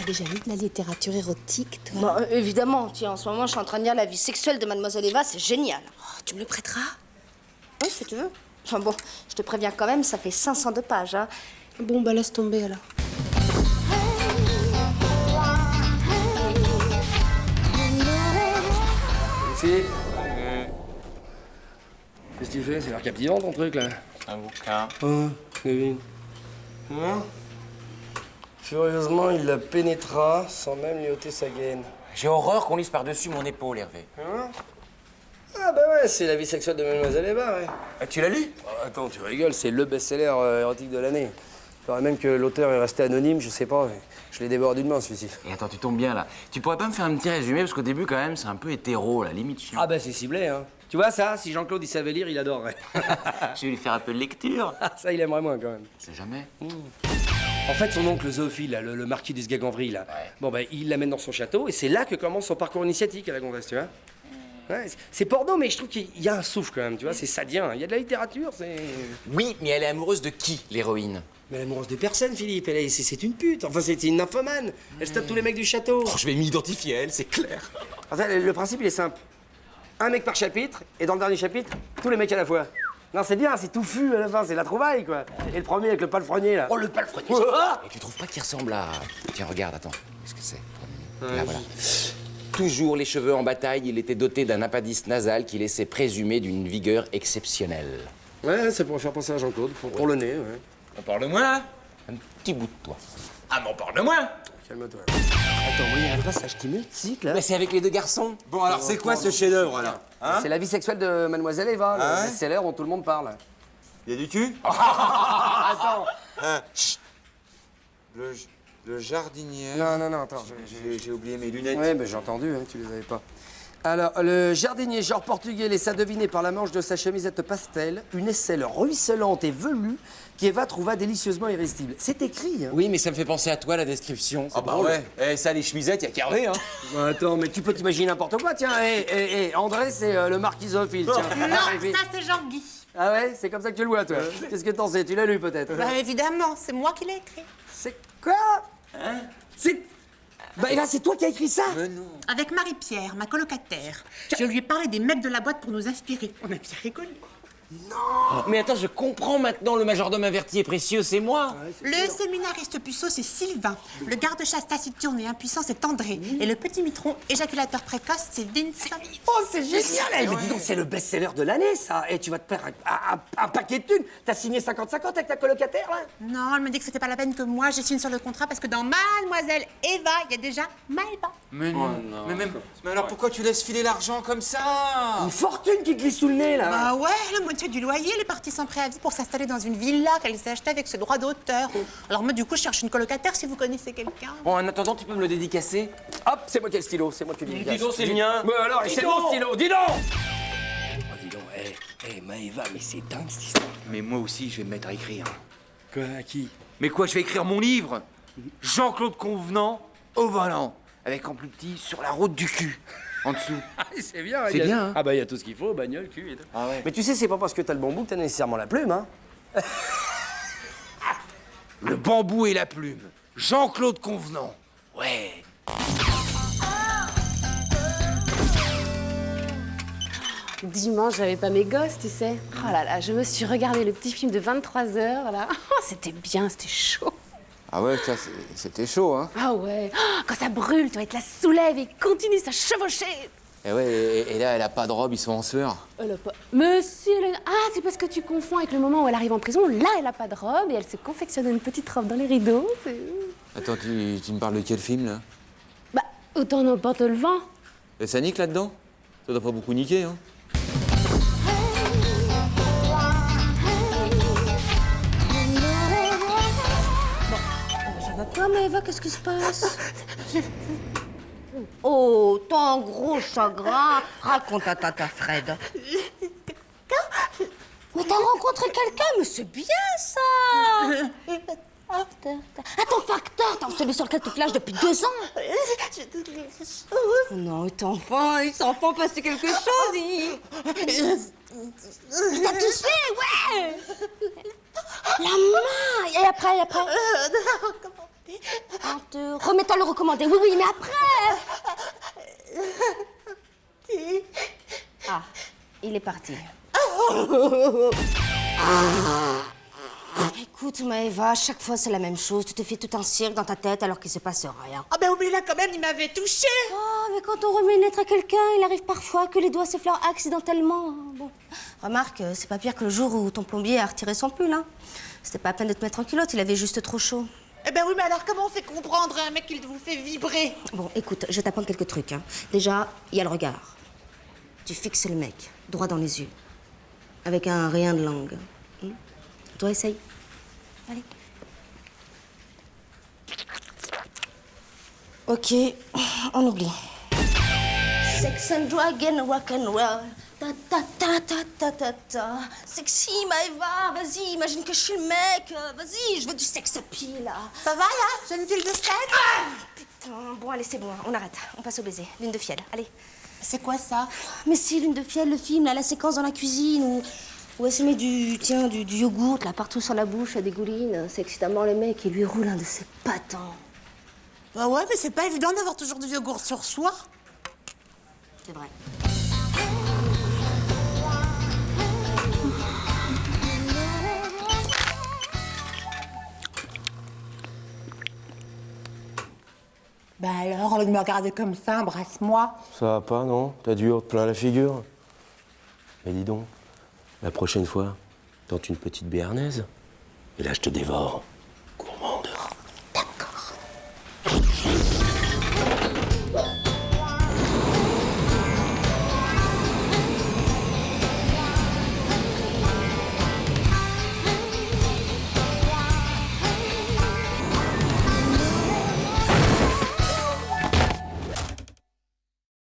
T'as déjà lu de la littérature érotique, toi? Bah, évidemment. Tiens, en ce moment, je suis en train de lire La vie sexuelle de Mademoiselle Eva, c'est génial. Oh, tu me le prêteras? Oui, si tu veux. Enfin bon, je te préviens quand même, ça fait 502 pages, hein. Bon, bah laisse tomber, alors. Ici. Qu'est-ce que tu fais? C'est l'air captivant, ton truc, là. Un bouquin. Oh, Kevin. Furieusement, il la pénétra sans même lui ôter sa gaine. J'ai horreur qu'on lise par-dessus mon épaule, Hervé. Ah bah ouais, c'est La vie sexuelle de Mademoiselle Eva, ouais. Ah, tu l'as lu? Oh, attends, tu rigoles, c'est le best-seller érotique de l'année. Il paraît même que l'auteur est resté anonyme, je sais pas. Je l'ai dévoré d'une main, celui-ci. Et attends, tu tombes bien, là. Tu pourrais pas me faire un petit résumé? Parce qu'au début, quand même, c'est un peu hétéro, la limite chiant. Ah bah c'est ciblé, hein. Tu vois ça, si Jean-Claude il savait lire, il adorerait. Je vais lui faire un peu de lecture. Ah, ça, il aimerait moins, quand même. C'est jamais. En fait, son oncle zoophile, là, le marquis d'Esgaganvry, là, bon, bah, il l'amène dans son château, et c'est là que commence son parcours initiatique à la gonzesse, tu vois. Ouais, c'est porno, mais je trouve qu'il y a un souffle, quand même, tu vois, c'est sadien. Il y a de la littérature, c'est... Oui, mais elle est amoureuse de qui, l'héroïne? Mais elle est amoureuse de personne, Philippe, c'est une pute, enfin, c'est une nymphomane. Elle stoppe tous les mecs du château. Oh, je vais m'identifier à elle, c'est clair. Enfin, le principe, il est simple. Un mec par chapitre, et dans le dernier chapitre, tous les mecs à la fois. Non, c'est bien, c'est touffu à la fin, c'est la trouvaille, quoi. Et le premier avec le palefrenier, là. Oh, le palefrenier. Ouah. Et tu trouves pas qu'il ressemble à... Tiens, regarde, attends. Qu'est-ce que c'est? Là, voilà. Toujours les cheveux en bataille, il était doté d'un appendice nasal qui laissait présumer d'une vigueur exceptionnelle. Ouais, ça pourrait faire penser à Jean-Claude, pour le nez, ouais. On parle de moi, là? Un petit bout de toi. Ah, mais on parle de moi! Calme-toi. Attends, oui, il y a un passage qui m'excite, là. Mais c'est avec les deux garçons. Bon, alors, c'est quoi ce chef-d'œuvre, là? Hein? C'est La vie sexuelle de Mademoiselle Eva, Ah le ouais best-seller dont tout le monde parle. Y a du cul? Attends. Hein, chut. Le jardinier. Non, attends. J'ai oublié mes lunettes. Ouais, mais j'ai entendu, hein, tu les avais pas. Alors, le jardinier, genre portugais, laissa deviner par la manche de sa chemisette pastel une aisselle ruisselante et velue qu'Eva trouva délicieusement irrésistible. C'est écrit, hein. Oui, mais ça me fait penser à toi, la description. Ah bah ouais. Eh, ça, les chemisettes, y a qu'Hervé, hein. Bah, attends, mais tu peux t'imaginer n'importe quoi, tiens. André, c'est le marquis zoophile, tiens. Non, ça c'est Jean-Guy. Ah ouais, c'est comme ça que tu le vois, toi. Qu'est-ce que t'en sais? Tu l'as lu, peut-être? Bah évidemment, c'est moi qui l'ai écrit. C'est quoi? Hein? C'est... Bah, Eva, c'est toi qui as écrit ça? Mais non. Avec Marie-Pierre, ma colocataire. Je lui ai parlé des mecs de la boîte pour nous inspirer. On a bien rigolé. Mais attends, je comprends maintenant, le majordome averti et précieux, c'est moi. Le séminariste puceau, c'est Sylvain. Le garde-chasse taciturne et impuissant, c'est André. Et le petit mitron éjaculateur précoce, c'est Vince. Oh, c'est génial! Eh, mais dis donc, c'est le best-seller de l'année, ça! Et tu vas te faire un paquet de thunes! T'as signé 50-50 avec ta colocataire, là? Non, elle m'a dit que c'était pas la peine que moi je signe sur le contrat parce que dans Mademoiselle Eva, il y a déjà Maëva. Mais non. Mais alors pourquoi tu laisses filer l'argent comme ça? Une fortune qui glisse sous le nez, là! Bah ouais, la moitié du loyer, elle est partie sans préavis pour s'installer dans une villa qu'elle s'est achetée avec ses droits d'auteur. Alors moi, du coup, je cherche une colocataire si vous connaissez quelqu'un. Bon, en attendant, tu peux me le dédicacer? Hop, c'est moi qui ai le stylo, c'est moi qui dis. Dis donc, c'est le mien. Mais alors, Dis c'est donc. mon stylo, dis donc! Oh, dis donc, Maëva, mais c'est dingue, cette histoire. Mais moi aussi, je vais me mettre à écrire. Quoi, à qui? Mais quoi, je vais écrire mon livre? Jean-Claude Convenant au volant. Avec en plus petit, sur la route du cul. En dessous. C'est bien, C'est bien, hein. Ah bah, il y a tout ce qu'il faut, bagnole, cul et tout. Ah ouais. Mais tu sais, c'est pas parce que t'as le bambou que t'as nécessairement la plume, hein? Le bambou et la plume. Jean-Claude Convenant. Ouais. Dimanche, j'avais pas mes gosses, tu sais. Oh là là, je me suis regardé le petit film de 23 heures, là. Oh, c'était bien, c'était chaud. Ah ouais, ça, c'était chaud, hein. Ah ouais, oh, quand ça brûle, tu vois, il te la soulève et continue à chevaucher. Et ouais, et là, elle a pas de robe, ils sont en sueur. Elle a pas... Monsieur, ah, c'est parce que tu confonds avec le moment où elle arrive en prison. Là, elle a pas de robe et elle se confectionne une petite robe dans les rideaux. Attends, tu me parles de quel film, là? Bah, autant n'emporte le vent. Et ça nique là-dedans? Ça doit pas beaucoup niquer, hein. Ça va pas, Maëva, qu'est-ce qui se passe? Oh, t'as un gros chagrin. Raconte à tata Fred. Mais t'as rencontré quelqu'un, mais c'est bien ça. Attends, facteur, celui sur lequel tu te lâches depuis 2 ans. J'ai toutes les choses. Non, il s'enfant passé quelque chose. Il t'a touché, ouais. La main. Et après. Remets-toi le recommandé. Oui, oui, mais après. Ah, il est parti. Écoute, Maëva, à chaque fois c'est la même chose. Tu te fais tout un cirque dans ta tête alors qu'il se passe rien. Ah ben oui, mais là quand même, il m'avait touché. Oh, mais quand on remet une lettre à quelqu'un, il arrive parfois que les doigts s'effleurent accidentellement. Bon. Remarque, c'est pas pire que le jour où ton plombier a retiré son pull, hein. C'était pas à peine de te mettre en culotte, il avait juste trop chaud. Eh ben oui, mais alors comment on fait comprendre à un mec qu'il vous fait vibrer? Bon, écoute, je vais t'apprendre quelques trucs, hein. Déjà, il y a le regard. Tu fixes le mec, droit dans les yeux. Avec un rien de langue. Toi, essaye. Allez. Ok, on oublie. Sex and drug and rock and roll. Ta ta ta ta ta ta ta. Sexy, Maëva, vas-y, imagine que je suis le mec. Vas-y, je veux du sex appeal, là. Ça va là? J'ai une pile de sexe? Putain, bon, allez, c'est bon, on arrête. On passe au baiser. Lune de fiel, allez. C'est quoi ça? Mais si, Lune de fiel, le film, là, la séquence dans la cuisine où elle se met du yogourt, là, partout sur la bouche, elle dégouline. C'est excitamment le mec, et lui roule un de ses patins. Bah ouais, mais c'est pas évident d'avoir toujours du yogourt sur soi. C'est vrai. Bah alors, au lieu de me regarder comme ça, embrasse-moi. Ça va pas, non? T'as dû te plein la figure. Mais dis donc, la prochaine fois, tente une petite béarnaise. Et là, je te dévore.